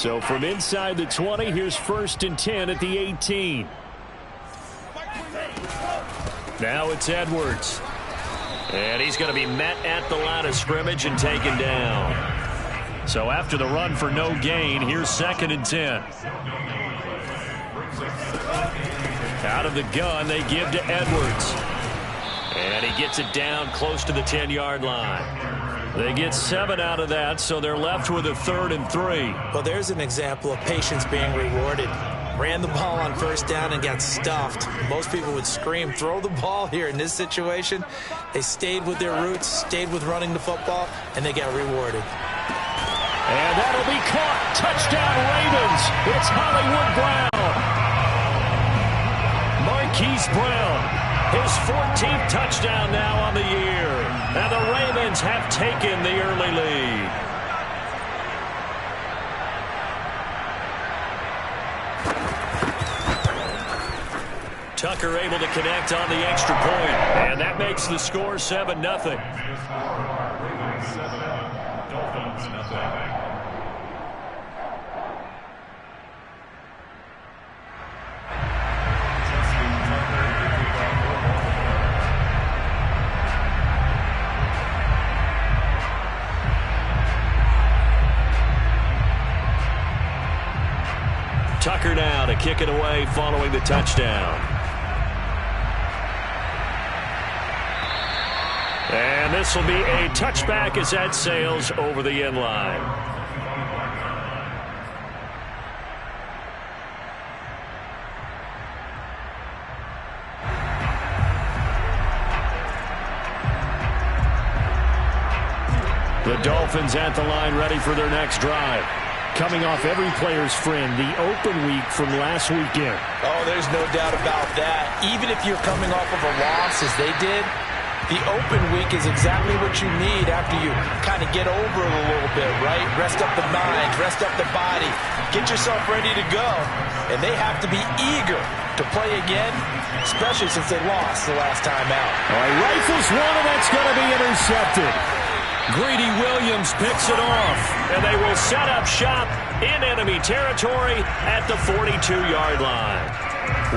So from inside the 20, here's 1st and 10 at the 18. Now it's Edwards. And he's going to be met at the line of scrimmage and taken down. So after the run for no gain, here's 2nd and 10. Out of the gun, they give to Edwards. And he gets it down close to the 10-yard line. They get 7 out of that, so they're left with a 3rd and 3. Well, there's an example of patience being rewarded. Ran the ball on 1st down and got stuffed. Most people would scream, throw the ball here. In this situation, they stayed with their roots, stayed with running the football, and they got rewarded. And that'll be caught. Touchdown, Ravens. It's Hollywood Brown. Marquise Brown, his 14th touchdown now on the year. And the Ravens have taken the early lead. Tucker able to connect on the extra point. And that makes the score 7-0. Tucker now to kick it away following the touchdown. And this will be a touchback as that sails over the end line. The Dolphins at the line ready for their next drive. Coming off every player's friend, the open week from last weekend. Oh, there's no doubt about that. Even if you're coming off of a loss as they did, the open week is exactly what you need after you kind of get over it a little bit, right? Rest up the mind, rest up the body, get yourself ready to go. And they have to be eager to play again, especially since they lost the last time out. All right, rifles one, and that's going to be intercepted. Greedy Williams picks it off, and they will set up shop in enemy territory at the 42-yard line.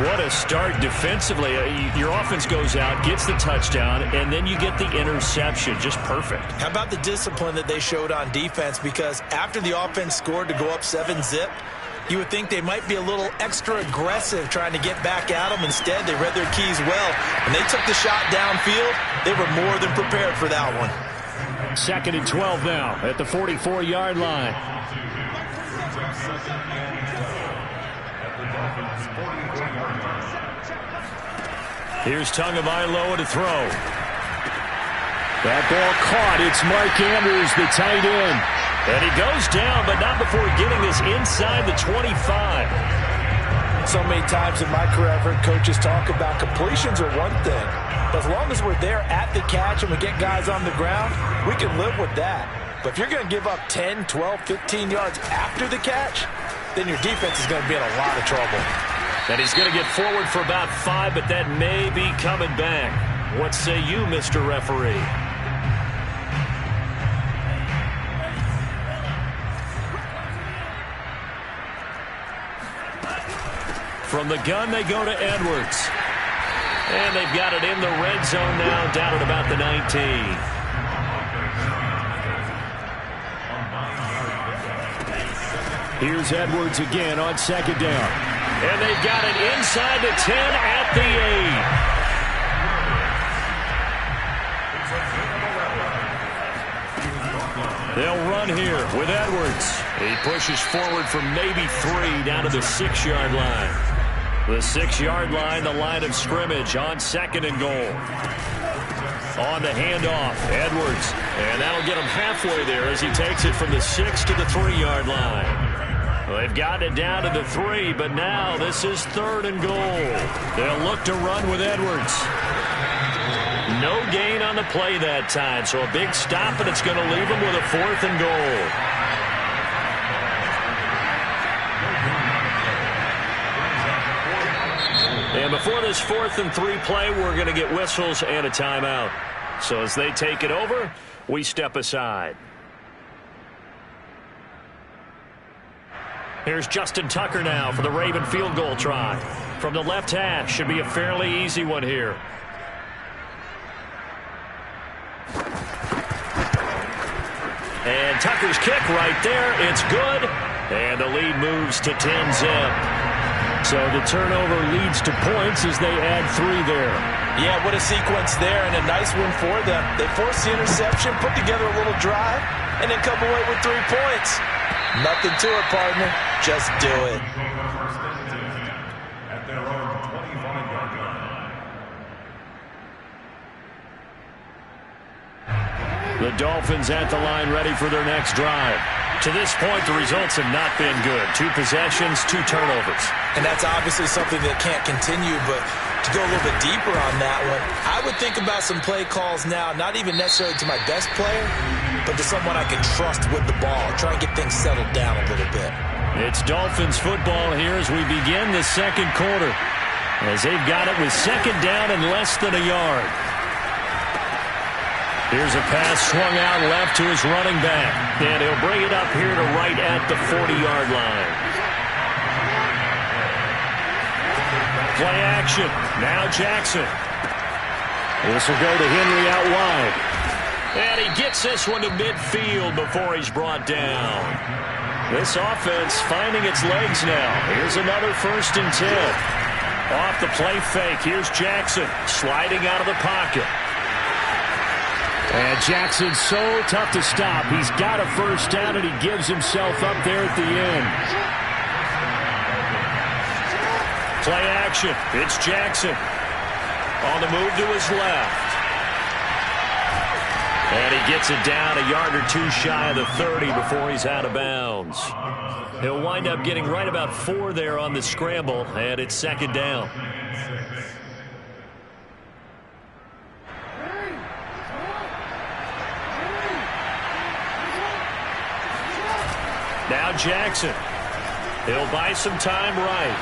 What a start defensively. Your offense goes out, gets the touchdown, and then you get the interception. Just perfect. How about the discipline that they showed on defense? Because after the offense scored to go up 7-zip, you would think they might be a little extra aggressive trying to get back at them. Instead, they read their keys well. When they took the shot downfield, they were more than prepared for that one. 2nd and 12 now at the 44-yard line. Here's Tagovailoa to throw. That ball caught. It's Mark Andrews, the tight end. And he goes down, but not before getting this inside the 25. So many times in my career, I've heard coaches talk about completions are one thing. But as long as we're there at the catch and we get guys on the ground, we can live with that. But if you're going to give up 10, 12, 15 yards after the catch, then your defense is going to be in a lot of trouble. And he's going to get forward for about 5, but that may be coming back. What say you, Mr. Referee? From the gun, they go to Edwards. And they've got it in the red zone now, down at about the 19. Here's Edwards again on 2nd down. And they've got it inside the 10 at the 8. They'll run here with Edwards. He pushes forward for maybe 3 down to the 6-yard line. The 6-yard line, the line of scrimmage on 2nd and goal. On the handoff, Edwards. And that'll get him halfway there as he takes it from the 6 to the 3-yard line. Well, they've gotten it down to the 3, but now this is 3rd and goal. They'll look to run with Edwards. No gain on the play that time, so a big stop, and it's going to leave them with a 4th and goal. And before this 4th and 3 play, we're going to get whistles and a timeout. So as they take it over, we step aside. Here's Justin Tucker now for the Raven field goal try. From the left hash, should be a fairly easy one here. And Tucker's kick right there. It's good. And the lead moves to 10-zip. So the turnover leads to points as they add 3 there. Yeah, what a sequence there, and a nice win for them. They forced the interception, put together a little drive, and then come away with 3 points. Nothing to it, partner. Just do it. The Dolphins at the line ready for their next drive. To this point, the results have not been good. 2 possessions, 2 turnovers. And that's obviously something that can't continue, but to go a little bit deeper on that one, I would think about some play calls now, not even necessarily to my best player, but to someone I can trust with the ball. Try and get things settled down a little bit. It's Dolphins football here as we begin the second quarter, as they've got it with second down and less than a yard. Here's a pass swung out left to his running back, and he'll bring it up here to right at the 40-yard line. Play action. Now Jackson. This will go to Henry out wide. And he gets this one to midfield before he's brought down. This offense finding its legs now. Here's another 1st and 10. Off the play fake. Here's Jackson sliding out of the pocket. And Jackson's so tough to stop. He's got a first down, and he gives himself up there at the end. Play action. It's Jackson. On the move to his left. And he gets it down a yard or 2 shy of the 30 before he's out of bounds. He'll wind up getting right about 4 there on the scramble, and it's second down. Now Jackson. He'll buy some time right.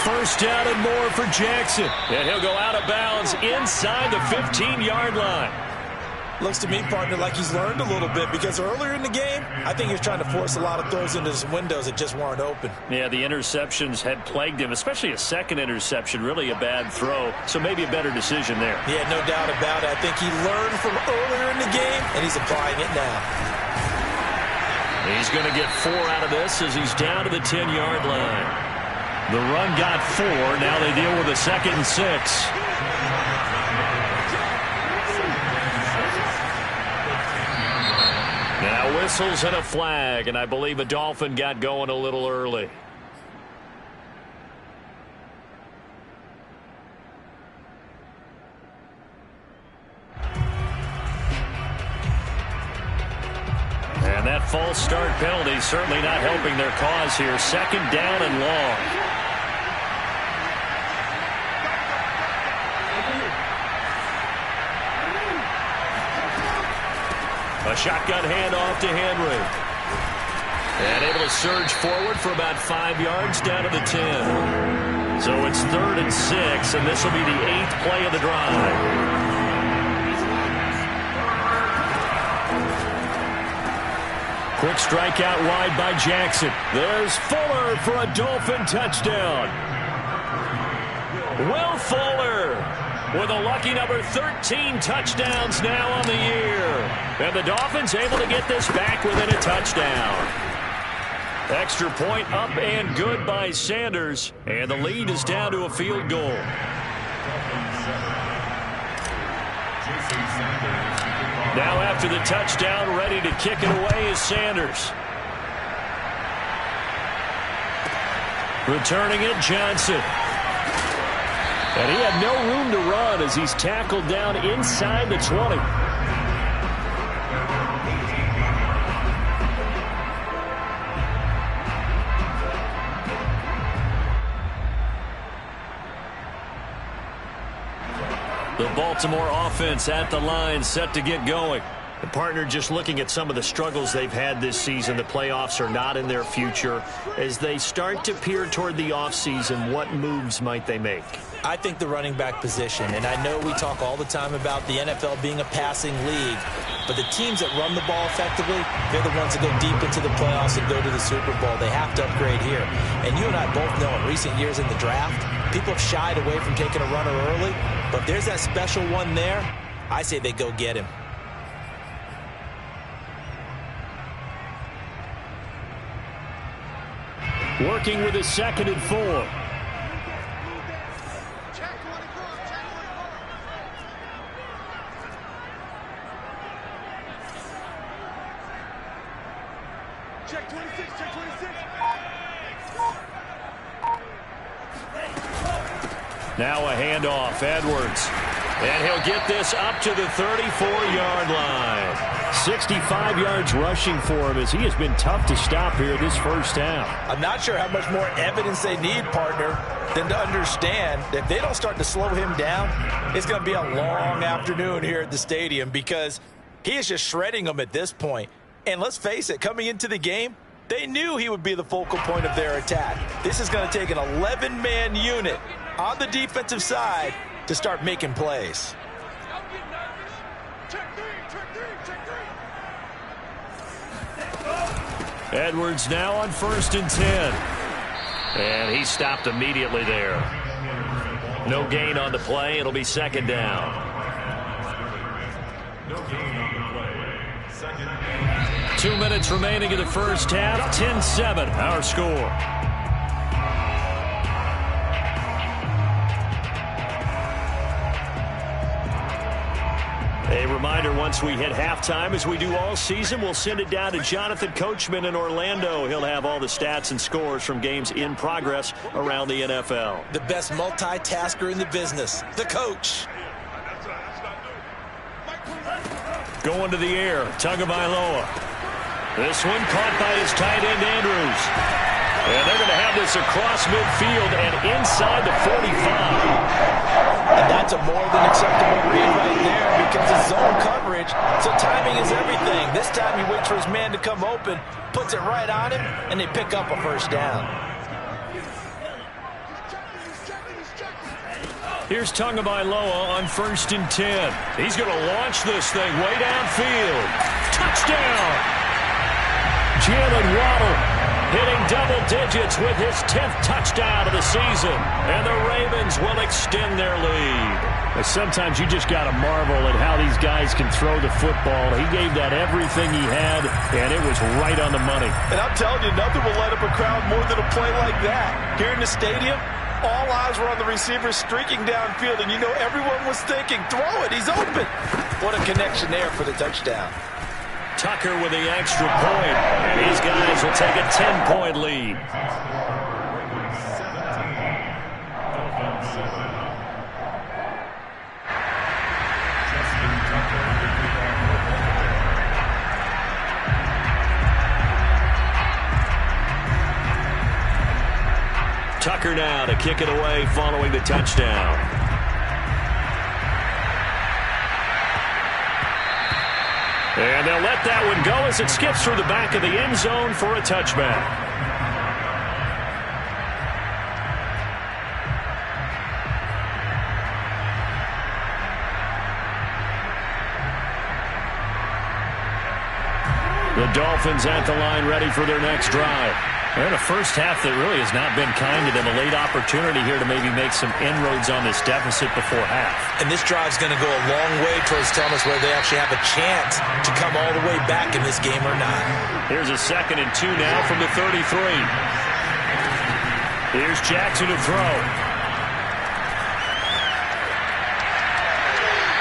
First down and more for Jackson. And he'll go out of bounds inside the 15-yard line. Looks to me, partner, like he's learned a little bit, because earlier in the game, I think he was trying to force a lot of throws into his windows that just weren't open. Yeah, the interceptions had plagued him, especially a second interception, really a bad throw. So maybe a better decision there. Yeah, no doubt about it. I think he learned from earlier in the game, and he's applying it now. He's going to get 4 out of this as he's down to the 10-yard line. The run got 4. Now they deal with a 2nd and 6. Now whistles and a flag, and I believe a Dolphin got going a little early. And that false start penalty certainly not helping their cause here. Second down and long. A shotgun handoff to Henry. And able to surge forward for about 5 yards down to the 10. So it's 3rd and 6, and this will be the 8th play of the drive. Quick strike out wide by Jackson. There's Fuller for a Dolphin touchdown. Will Fuller with a lucky number 13 touchdowns now on the year. And the Dolphins able to get this back within a touchdown. Extra point up and good by Sanders. And the lead is down to a field goal. Now after the touchdown, ready to kick it away is Sanders. Returning it, Johnson. And he had no room to run as he's tackled down inside the 20. The Baltimore offense at the line, set to get going. Partner, just looking at some of the struggles they've had this season, the playoffs are not in their future. As they start to peer toward the offseason, what moves might they make? I think the running back position, and I know we talk all the time about the NFL being a passing league, but the teams that run the ball effectively, they're the ones that go deep into the playoffs and go to the Super Bowl. They have to upgrade here. And you and I both know in recent years in the draft, people have shied away from taking a runner early, but if there's that special one there, I say they go get him. Working with his 2nd and 4. Check 26, check 26. Now a handoff, Edwards. And he'll get this up to the 34-yard line. 65 yards rushing for him as he has been tough to stop here this first half. I'm not sure how much more evidence they need, partner, than to understand that if they don't start to slow him down, it's going to be a long afternoon here at the stadium because he is just shredding them at this point. And let's face it, coming into the game, they knew he would be the focal point of their attack. This is going to take an 11-man unit on the defensive side to start making plays. Edwards now on 1st and 10. And he stopped immediately there. No gain on the play. It'll be 2nd down. 2 minutes remaining in the first half. 10-7 our score. A reminder, once we hit halftime, as we do all season, we'll send it down to Jonathan Coachman in Orlando. He'll have all the stats and scores from games in progress around the NFL. The best multitasker in the business, the coach. Going to the air, Tagovailoa. This one caught by his tight end, Andrews. And they're going to have this across midfield and inside the 45. And that's a more than acceptable read right there because it's zone coverage, so timing is everything. This time he waits for his man to come open, puts it right on him, and they pick up a first down. Here's Tagovailoa on 1st and 10. He's going to launch this thing way downfield. Touchdown! Jalen Waddle hitting double digits with his 10th touchdown of the season. And the Ravens will extend their lead. Sometimes you just got to marvel at how these guys can throw the football. He gave that everything he had, and it was right on the money. And I'm telling you, nothing will light up a crowd more than a play like that. Here in the stadium, all eyes were on the receiver streaking downfield, and you know everyone was thinking, throw it, he's open. What a connection there for the touchdown. Tucker with the extra point, and these guys will take a 10-point lead. Tucker now to kick it away following the touchdown. And they'll let that one go as it skips through the back of the end zone for a touchback. The Dolphins at the line ready for their next drive. They're in a first half that really has not been kind to them. A late opportunity here to maybe make some inroads on this deficit before half. And this drive's going to go a long way towards telling us whether they actually have a chance to come all the way back in this game or not. Here's a 2nd and 2 now from the 33. Here's Jackson to throw.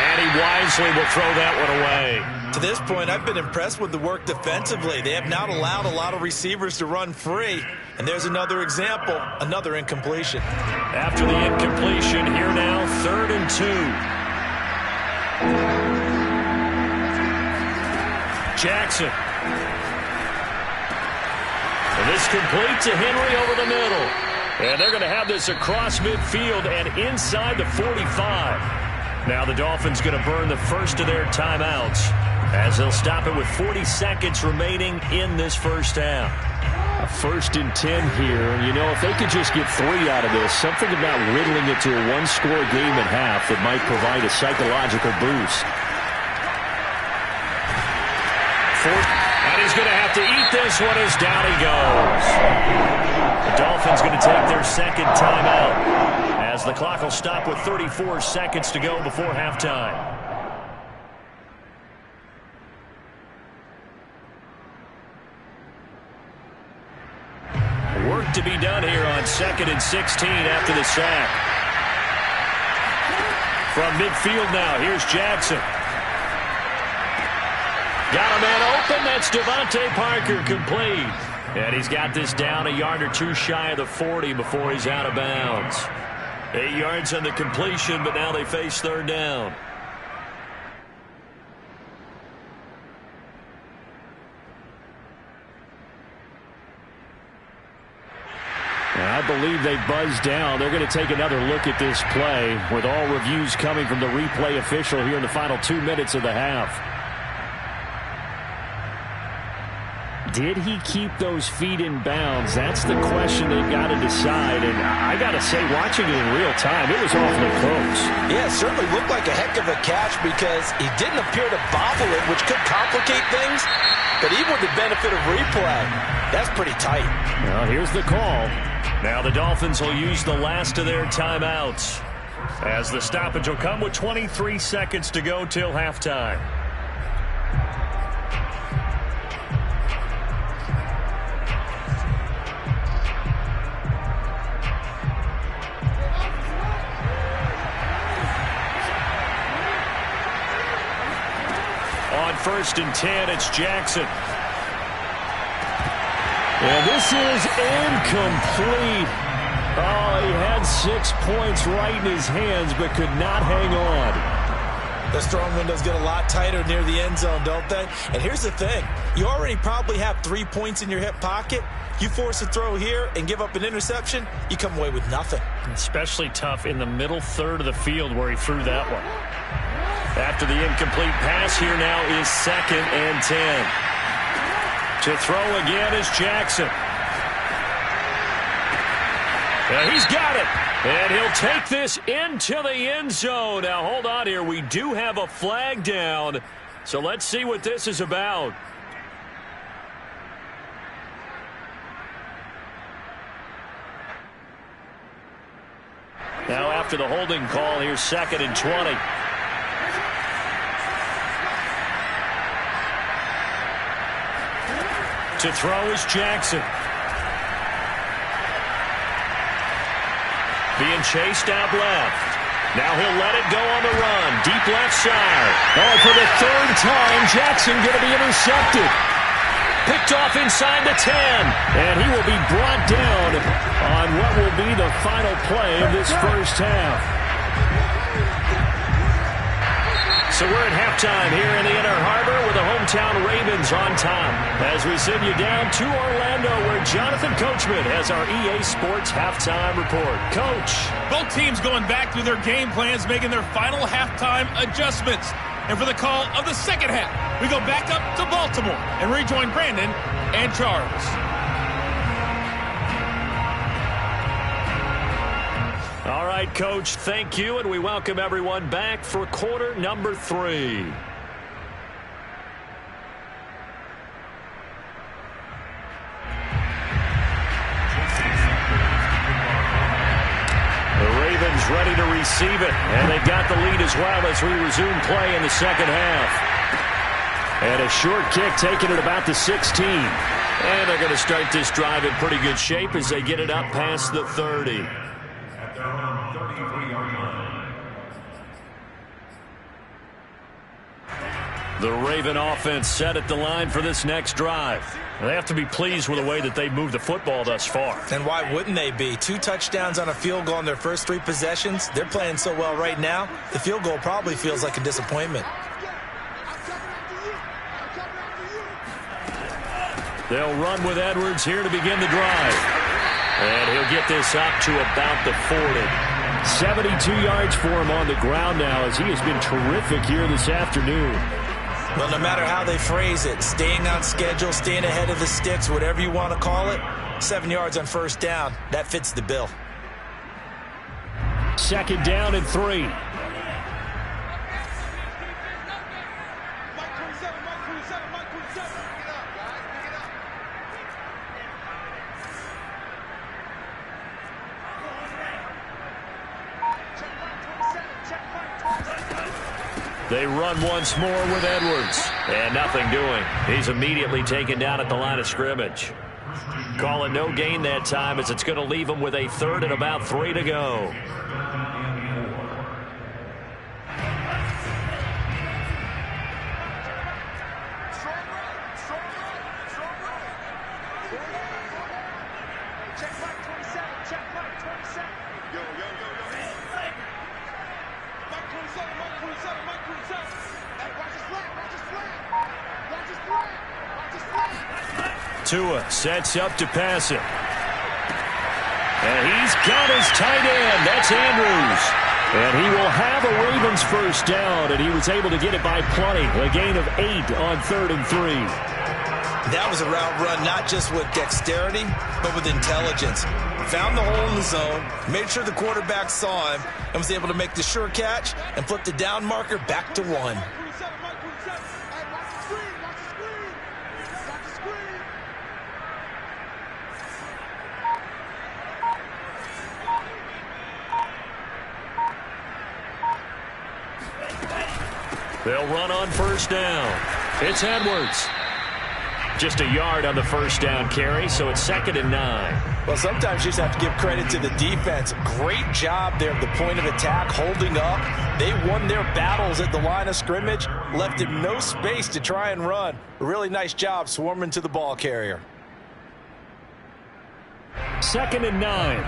And he wisely will throw that one away. To this point, I've been impressed with the work defensively. They have not allowed a lot of receivers to run free. And there's another example, another incompletion. After the incompletion, here now, 3rd and 2. Jackson. And this complete to Henry over the middle. And they're going to have this across midfield and inside the 45. Now the Dolphins going to burn the first of their timeouts. as they'll stop it with 40 seconds remaining in this first half. A 1st and 10 here, and you know, if they could just get 3 out of this, something about whittling it to a 1-score game at half that might provide a psychological boost. And he's going to have to eat this one as down he goes. The Dolphins going to take their second timeout as the clock will stop with 34 seconds to go before halftime. Work to be done here on 2nd and 16 after the sack. From midfield now, here's Jackson. Got a man open. That's Devontae Parker, complete. And he's got this down a yard or 2 shy of the 40 before he's out of bounds. 8 yards on the completion, but now they face 3rd down. I believe they buzzed down. They're going to take another look at this play with all reviews coming from the replay official here in the final 2 minutes of the half. Did he keep those feet in bounds? That's the question they've got to decide. And I got to say, watching it in real time, it was awfully close. Yeah, it certainly looked like a heck of a catch because he didn't appear to bobble it, which could complicate things. But even with the benefit of replay, that's pretty tight. Well, here's the call. Now the Dolphins will use the last of their timeouts as the stoppage will come with 23 seconds to go till halftime. On 1st and 10, it's Jackson. And this is incomplete. Oh, he had 6 points right in his hands, but could not hang on. The throwing windows get a lot tighter near the end zone, don't they? And here's the thing. You already probably have 3 points in your hip pocket. You force a throw here and give up an interception, you come away with nothing. Especially tough in the middle 3rd of the field where he threw that one. After the incomplete pass, here now is 2nd and 10. To throw again is Jackson. And he's got it. And he'll take this into the end zone. Now, hold on here. We do have a flag down. So let's see what this is about. Now, after the holding call, here's 2nd and 20. To throw is Jackson. Being chased out left. Now he'll let it go on the run. Deep left side. Oh, for the 3rd time, Jackson going to be intercepted. Picked off inside the 10. And he will be brought down on what will be the final play of this first half. So we're at halftime here in the Inner Harbor with the hometown Ravens on top. As we send you down to Orlando where Jonathan Coachman has our EA Sports halftime report. Coach. Both teams going back through their game plans, making their final halftime adjustments. And for the call of the second half, we go back up to Baltimore and rejoin Brandon and Charles. All right, Coach, thank you, and we welcome everyone back for quarter number 3. The Ravens ready to receive it, and they've got the lead as well as we resume play in the second half. And a short kick taken at about the 16. And they're going to start this drive in pretty good shape as they get it up past the 30. The Raven offense set at the line for this next drive. They have to be pleased with the way that they moved the football thus far. And why wouldn't they be? 2 touchdowns on a field goal in their first 3 possessions. They're playing so well right now, the field goal probably feels like a disappointment. They'll run with Edwards here to begin the drive. And he'll get this up to about the 40. 72 yards for him on the ground now as he has been terrific here this afternoon. Well, no matter how they phrase it, staying on schedule, staying ahead of the sticks, whatever you want to call it, 7 yards on first down, that fits the bill. Second down and 3. They run once more with Edwards. And nothing doing. He's immediately taken down at the line of scrimmage. Call it no gain that time as it's going to leave him with a third and about 3 to go. Tua sets up to pass it. And he's got his tight end. That's Andrews. And he will have a Ravens first down, and he was able to get it by plenty. A gain of 8 on 3rd and 3. That was a route run not just with dexterity, but with intelligence. Found the hole in the zone, made sure the quarterback saw him, and was able to make the sure catch and flip the down marker back to 1. They'll run on first down. It's Edwards. Just a yard on the first down carry, so it's 2nd and 9. Well, sometimes you just have to give credit to the defense. Great job there at the point of attack, holding up. They won their battles at the line of scrimmage, left him no space to try and run. A really nice job swarming to the ball carrier. 2nd and 9.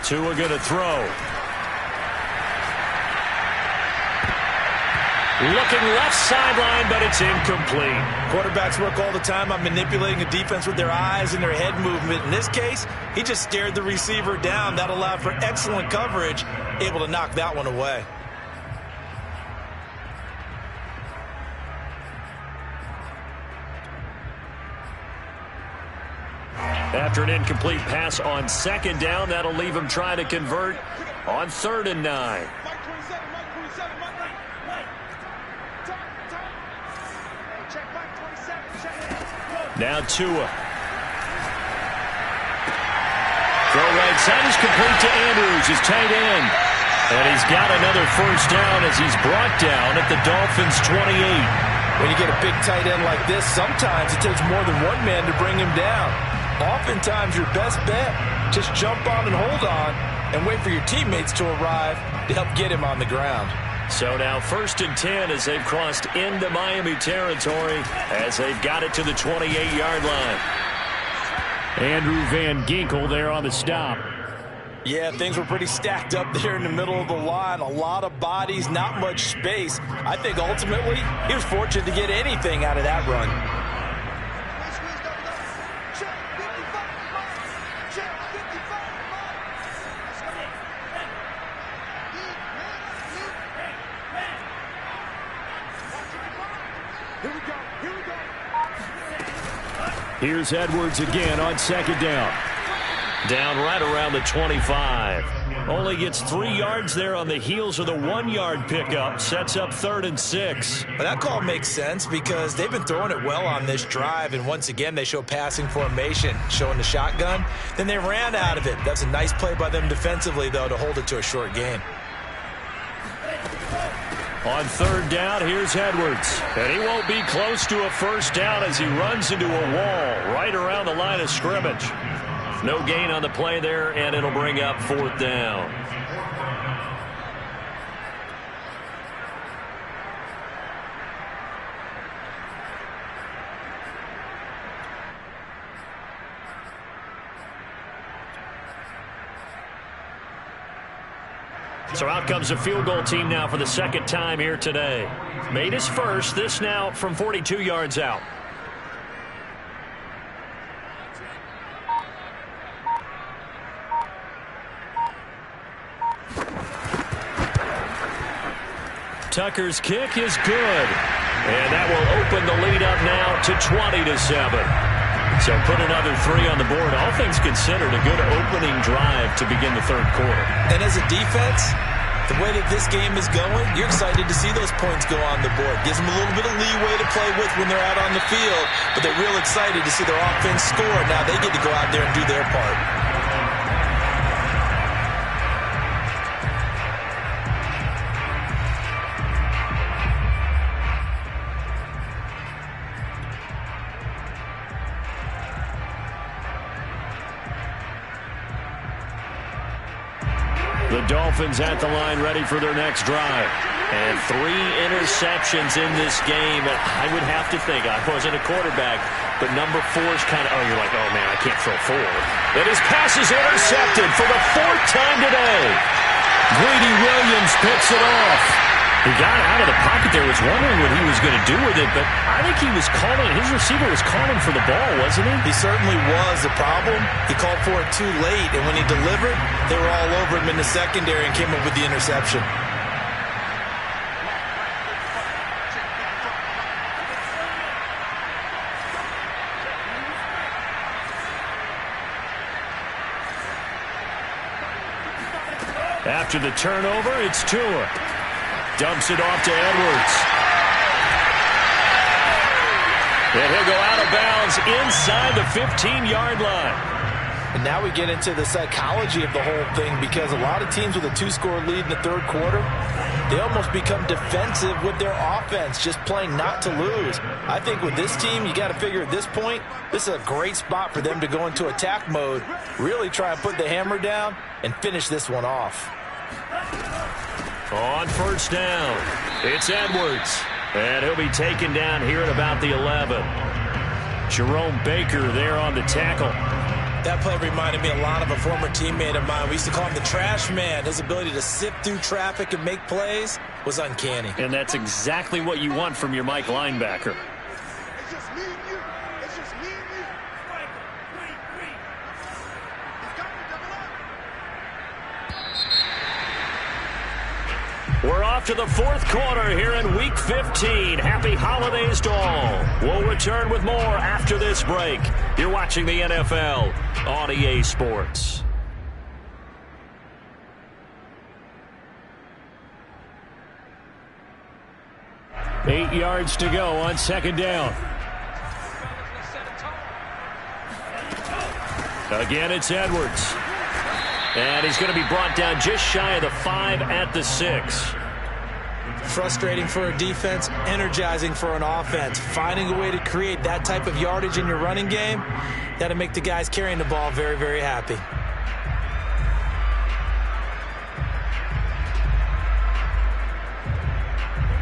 Tua going to throw. Looking left sideline, but it's incomplete. Quarterbacks work all the time on manipulating a defense with their eyes and their head movement. In this case, he just stared the receiver down. That allowed for excellent coverage, able to knock that one away. After an incomplete pass on 2nd down, that'll leave him trying to convert on 3rd and 9. Now Tua. Throw right side is complete to Andrews, his tight end. And he's got another first down as he's brought down at the Dolphins' 28. When you get a big tight end like this, sometimes it takes more than one man to bring him down. Oftentimes, your best bet, just jump on and hold on and wait for your teammates to arrive to help get him on the ground. So now 1st and 10 as they've crossed into Miami territory as they've got it to the 28-yard line. Andrew Van Ginkel there on the stop. Yeah, things were pretty stacked up there in the middle of the line. A lot of bodies, not much space. I think ultimately he was fortunate to get anything out of that run. Here's Edwards again on 2nd down. Down right around the 25. Only gets 3 yards there on the heels of the 1-yard pickup. Sets up 3rd and 6. Well, that call makes sense because they've been throwing it well on this drive. And once again, they show passing formation, showing the shotgun. Then they ran out of it. That's a nice play by them defensively, though, to hold it to a short gain. On 3rd down, here's Edwards. And he won't be close to a first down as he runs into a wall right around the line of scrimmage. No gain on the play there, and it'll bring up 4th down. So out comes the field goal team now for the 2nd time here today. Made his first, this now from 42 yards out. Tucker's kick is good. And that will open the lead up now to 20-7. So put another 3 on the board. All things considered, a good opening drive to begin the third quarter. And as a defense, the way that this game is going, you're excited to see those points go on the board. Gives them a little bit of leeway to play with when they're out on the field, but they're real excited to see their offense score. Now they get to go out there and do their part. The Dolphins at the line ready for their next drive. And 3 interceptions in this game. I would have to think, I wasn't a quarterback, but number 4 is kind of, you're like, oh man, I can't throw 4. And his pass is intercepted for the 4th time today. Greedy Williams picks it off. He got out of the pocket there, was wondering what he was going to do with it, but I think he was calling, his receiver was calling for the ball, wasn't he? He certainly was. The problem, he called for it too late, and when he delivered, they were all over him in the secondary and came up with the interception. After the turnover, it's Tua. Dumps it off to Edwards. And he'll go out of bounds inside the 15-yard line. And now we get into the psychology of the whole thing, because a lot of teams with a 2-score lead in the third quarter, they almost become defensive with their offense, just playing not to lose. I think with this team, you got to figure at this point, this is a great spot for them to go into attack mode, really try and put the hammer down and finish this one off. On first down, it's Edwards. And he'll be taken down here at about the 11. Jerome Baker there on the tackle. That play reminded me a lot of a former teammate of mine. We used to call him the trash man. His ability to sift through traffic and make plays was uncanny. And that's exactly what you want from your Mike linebacker. It's just me and you. It's just me and you. He's got to double up. We're off to the fourth quarter here in Week 15. Happy holidays to all. We'll return with more after this break. You're watching the NFL on EA Sports. Eight yards to go on second down. Again, it's Edwards. And he's going to be brought down just shy of the 5 at the 6. Frustrating for a defense, energizing for an offense. Finding a way to create that type of yardage in your running game, that'll make the guys carrying the ball very, very happy.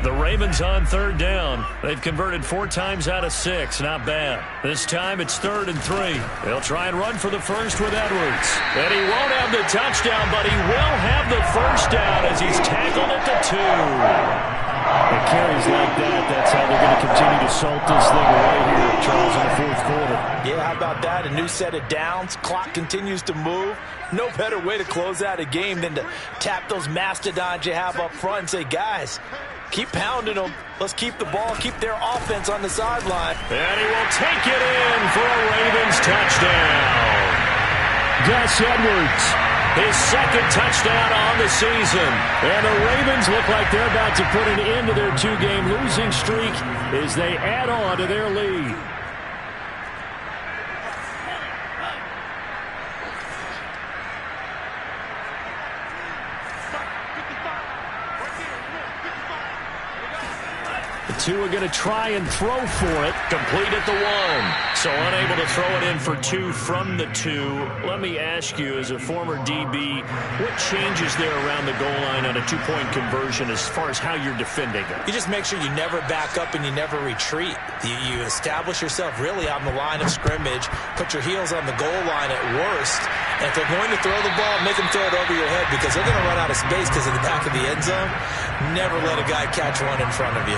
The Ravens on third down. They've converted 4 times out of 6. Not bad. This time it's 3rd and 3. They'll try and run for the first with Edwards. And he won't have the touchdown, but he will have the first down as he's tackled at the 2. It carries like that. That's how they're going to continue to salt this thing away here, Charles, in the fourth quarter. Yeah, how about that? A new set of downs. Clock continues to move. No better way to close out a game than to tap those mastodons you have up front and say, guys, keep pounding them. Let's keep the ball, keep their offense on the sideline. And he will take it in for a Ravens touchdown. Gus Edwards, his second touchdown on the season. And the Ravens look like they're about to put an end to their 2-game losing streak as they add on to their lead. Two are going to try and throw for it. Complete at the 1. So unable to throw it in for 2 from the 2. Let me ask you, as a former DB, what changes there around the goal line on a 2-point conversion as far as how you're defending it? You just make sure you never back up and you never retreat. You establish yourself really on the line of scrimmage, put your heels on the goal line at worst, and if they're going to throw the ball, make them throw it over your head because they're going to run out of space because of the back of the end zone. Never let a guy catch one in front of you.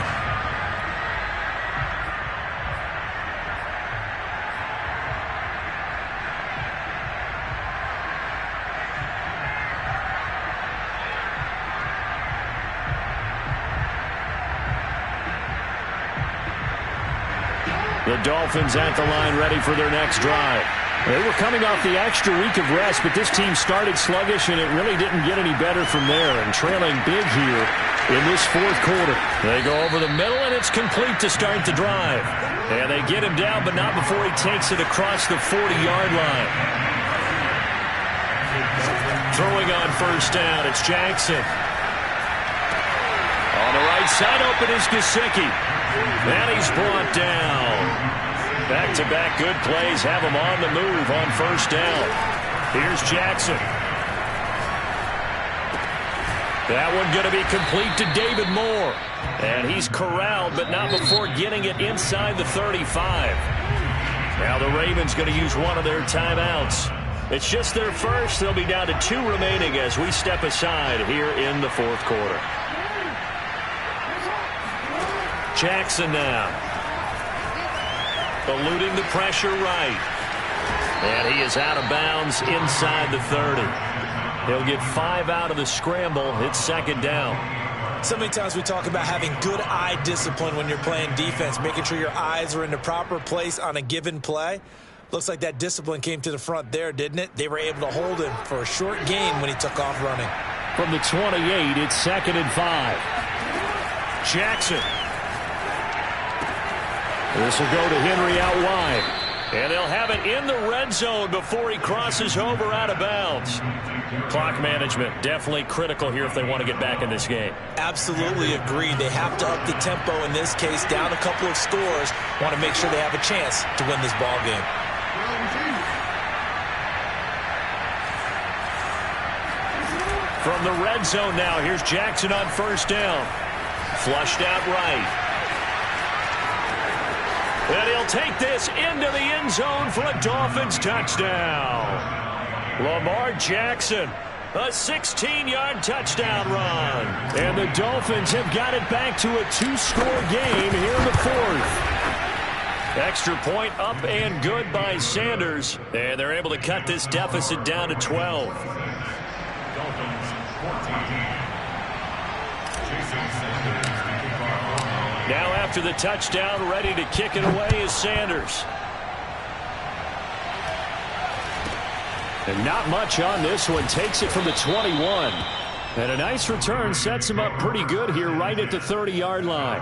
The Dolphins at the line ready for their next drive. They were coming off the extra week of rest, but this team started sluggish, and it really didn't get any better from there, and trailing big here in this fourth quarter. They go over the middle, and it's complete to start the drive. And they get him down, but not before he takes it across the 40-yard line. Throwing on first down, it's Jackson. On the right side, open is Gesicki. And he's brought down. Back-to-back good plays have him on the move on first down. Here's Jackson. That one going to be complete to David Moore. And he's corralled, but not before getting it inside the 35. Now the Ravens going to use one of their timeouts. It's just their first. They'll be down to 2 remaining as we step aside here in the fourth quarter. Jackson now. Eluding the pressure right. And he is out of bounds inside the 30. He'll get 5 out of the scramble. It's second down. So many times we talk about having good eye discipline when you're playing defense, making sure your eyes are in the proper place on a given play. Looks like that discipline came to the front there, didn't it? They were able to hold him for a short gain when he took off running. From the 28, it's second and 5. Jackson. This will go to Henry out wide. And they'll have it in the red zone before he crosses over out of bounds. Clock management definitely critical here if they want to get back in this game. Absolutely agreed. They have to up the tempo in this case, down a couple of scores. Want to make sure they have a chance to win this ball game. From the red zone now, here's Jackson on first down. Flushed out right. And he'll take this into the end zone for a Dolphins touchdown. Lamar Jackson, a 16-yard touchdown run. And the Dolphins have got it back to a 2-score game here in the fourth. Extra point up and good by Sanders. And they're able to cut this deficit down to 12. Now after the touchdown, ready to kick it away is Sanders. And not much on this one. Takes it from the 21. And a nice return sets him up pretty good here right at the 30-yard line.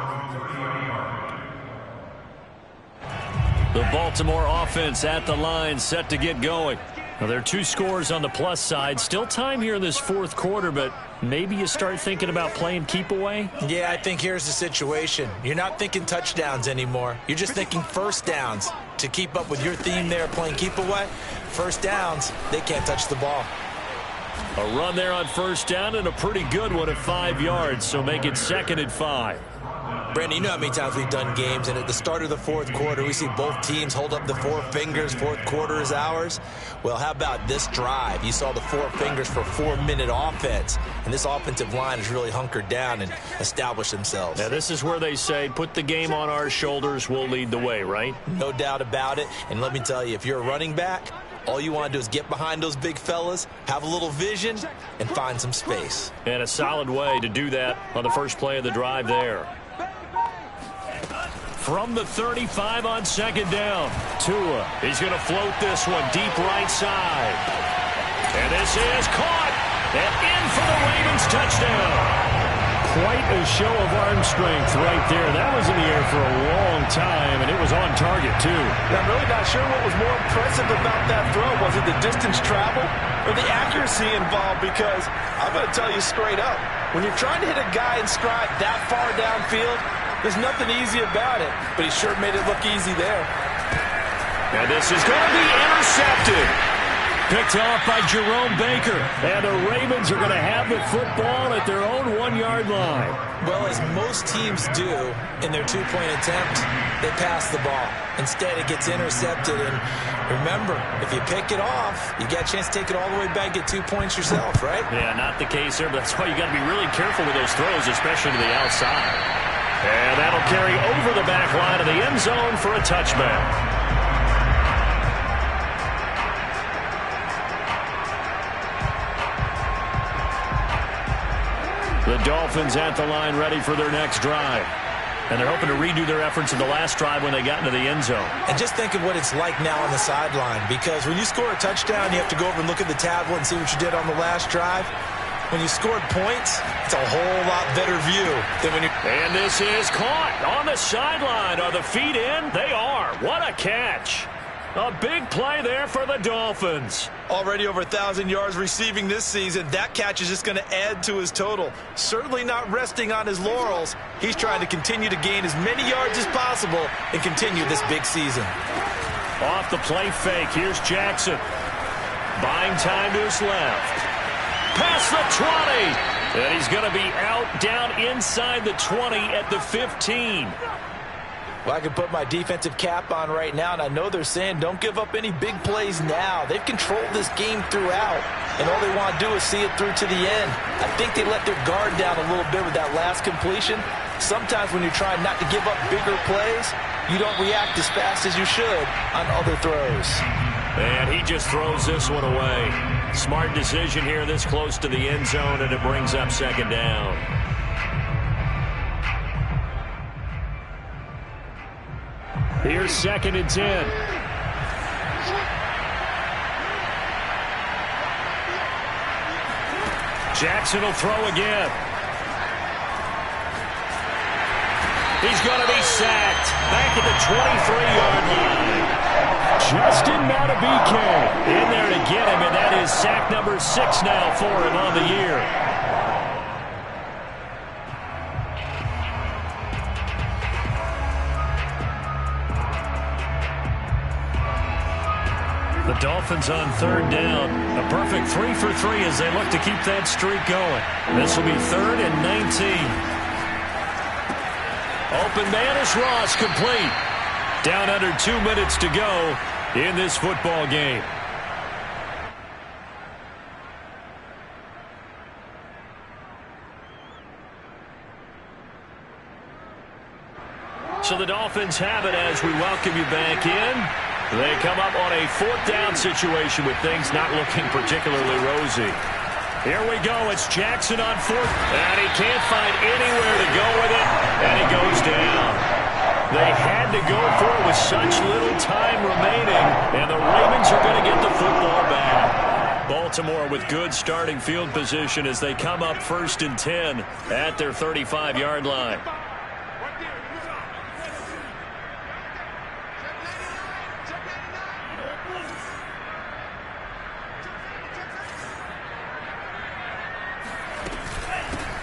The Baltimore offense at the line, set to get going. Well, there are 2 scores on the plus side. Still time here in this fourth quarter, but maybe you start thinking about playing keep away? Yeah, I think here's the situation. You're not thinking touchdowns anymore. You're just thinking first downs. To keep up with your theme there, playing keep away, first downs, they can't touch the ball. A run there on first down and a pretty good one at 5 yards, so make it second and 5. Brandon, you know how many times we've done games, and at the start of the fourth quarter, we see both teams hold up the 4 fingers, fourth quarter is ours. Well, how about this drive? You saw the 4 fingers for 4-minute offense, and this offensive line has really hunkered down and established themselves. Now, this is where they say, put the game on our shoulders, we'll lead the way, right? No doubt about it, and let me tell you, if you're a running back, all you want to do is get behind those big fellas, have a little vision, and find some space. And a solid way to do that on the first play of the drive there. From the 35 on second down, Tua. He's going to float this one deep right side. And this is caught. And in for the Ravens touchdown. Quite a show of arm strength right there. That was in the air for a long time, and it was on target, too. I'm really not sure what was more impressive about that throw. Was it the distance traveled or the accuracy involved? Because I'm going to tell you straight up, when you're trying to hit a guy in stride that far downfield, there's nothing easy about it, but he sure made it look easy there. And this is going to be intercepted. Picked off by Jerome Baker. And the Ravens are going to have the football at their own 1-yard line. Well, as most teams do in their 2-point attempt, they pass the ball. Instead, it gets intercepted. And remember, if you pick it off, you get a chance to take it all the way back, get 2 points yourself, right? Yeah, not the case here, but that's why you got to be really careful with those throws, especially to the outside. And that'll carry over the back line of the end zone for a touchback. The Dolphins at the line ready for their next drive. And they're hoping to redo their efforts in the last drive when they got into the end zone. And just think of what it's like now on the sideline, because when you score a touchdown, you have to go over and look at the tablet and see what you did on the last drive. When you scored points, it's a whole lot better view than when you... And this is caught on the sideline. Are the feet in? They are. What a catch. A big play there for the Dolphins. Already over 1,000 yards receiving this season. That catch is just going to add to his total. Certainly not resting on his laurels. He's trying to continue to gain as many yards as possible and continue this big season. Off the play fake. Here's Jackson. Buying time to his left. Past the 20. And he's going to be out down inside the 20 at the 15. Well, I can put my defensive cap on right now, and I know they're saying don't give up any big plays now. They've controlled this game throughout, and all they want to do is see it through to the end. I think they let their guard down a little bit with that last completion. Sometimes when you're trying not to give up bigger plays, you don't react as fast as you should on other throws. And he just throws this one away. Smart decision here this close to the end zone, and it brings up second down. Here's 2nd and 10. Jackson will throw again. He's going to be sacked back at the 23-yard line. Justin Madubuike in there to get him, and that is sack number 6 now for him on the year. The Dolphins on 3rd down. A perfect 3 for 3 as they look to keep that streak going. This will be 3rd and 19. Open man is Ross, complete. Down under 2 minutes to go in this football game. So the Dolphins have it as we welcome you back in. They come up on a 4th down situation with things not looking particularly rosy. Here we go. It's Jackson on 4th. And he can't find anywhere to go with it. And he goes down. They had to go for it with such little time remaining. And the Ravens are going to get the football back. Baltimore with good starting field position as they come up 1st and 10 at their 35-yard line.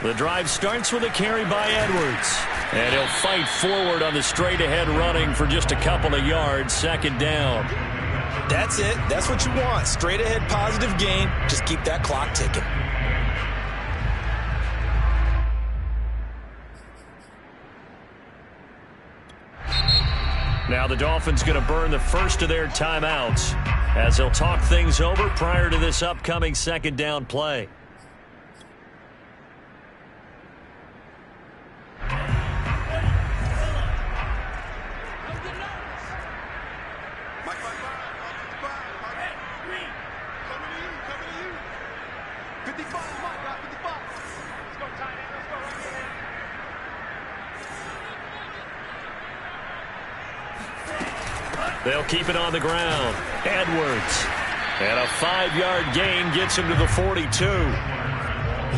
The drive starts with a carry by Edwards. And he'll fight forward on the straight-ahead running for just a couple of yards. 2nd down. That's it. That's what you want. Straight-ahead positive gain. Just keep that clock ticking. Now the Dolphins going to burn the first of their timeouts as they'll talk things over prior to this upcoming 2nd down play. They'll keep it on the ground. Edwards. And a 5-yard gain gets him to the 42.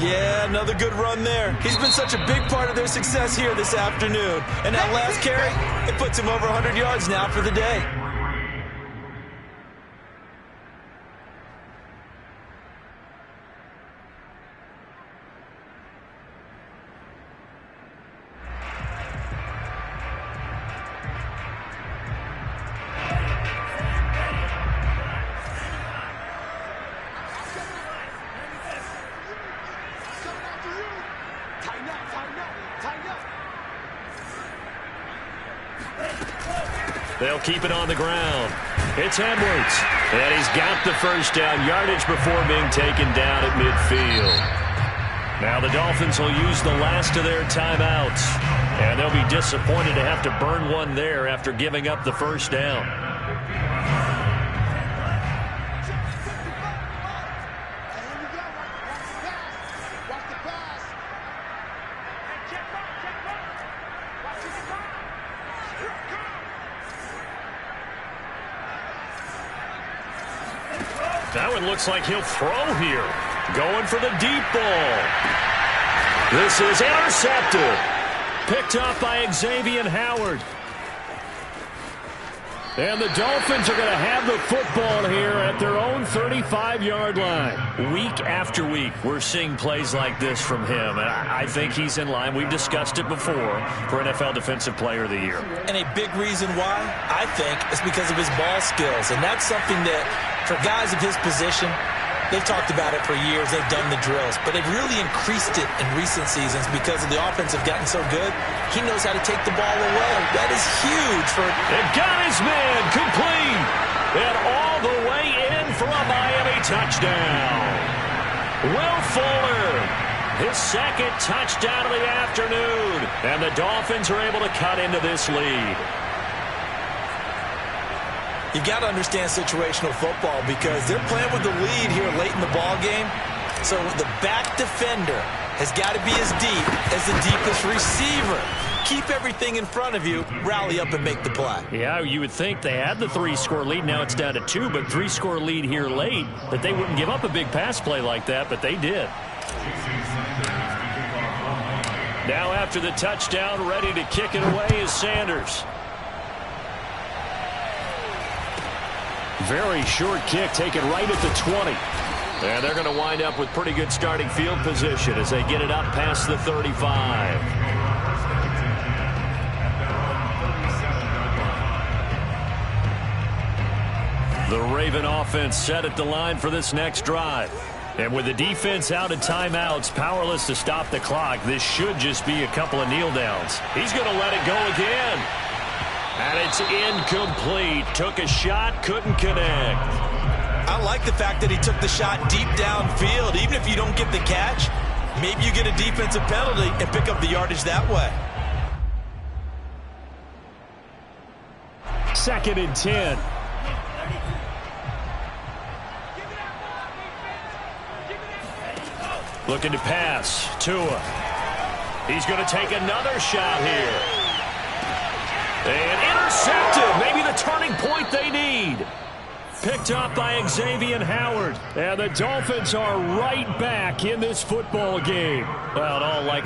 Yeah, another good run there. He's been such a big part of their success here this afternoon. And that last carry, it puts him over 100 yards now for the day. They'll keep it on the ground. It's Edwards. And he's got the first down yardage before being taken down at midfield. Now the Dolphins will use the last of their timeouts. And they'll be disappointed to have to burn one there after giving up the first down. That one looks like he'll throw here. Going for the deep ball. This is intercepted. Picked up by Xavier Howard. And the Dolphins are going to have the football here at their own 35-yard line. Week after week, we're seeing plays like this from him. And I think he's in line. We've discussed it before for NFL Defensive Player of the Year. And a big reason why, I think, is because of his ball skills. And that's something that, for guys of his position, they've talked about it for years. They've done the drills. But they've really increased it in recent seasons because of the offense have gotten so good. He knows how to take the ball away. That is huge for... It got his man complete. And all the way in for a Miami touchdown. Will Fuller, his second touchdown of the afternoon. And the Dolphins are able to cut into this lead. You got to understand situational football because they're playing with the lead here late in the ball game. So the back defender has got to be as deep as the deepest receiver. Keep everything in front of you, rally up and make the play. Yeah, you would think they had the 3-score lead. Now it's down to 2, but 3-score lead here late, that they wouldn't give up a big pass play like that, but they did. Now after the touchdown, ready to kick it away is Sanders. Very short kick, taken right at the 20. And they're going to wind up with pretty good starting field position as they get it up past the 35. The Raven offense set at the line for this next drive. And with the defense out of timeouts, powerless to stop the clock, this should just be a couple of kneel downs. He's going to let it go again. And it's incomplete. Took a shot, couldn't connect. I like the fact that he took the shot deep downfield. Even if you don't get the catch, maybe you get a defensive penalty and pick up the yardage that way. 2nd and 10. Looking to pass. Tua. He's going to take another shot here. And intercepted. Maybe the turning point they need. Picked up by Xavier Howard. And the Dolphins are right back in this football game. Well, in all likelihood.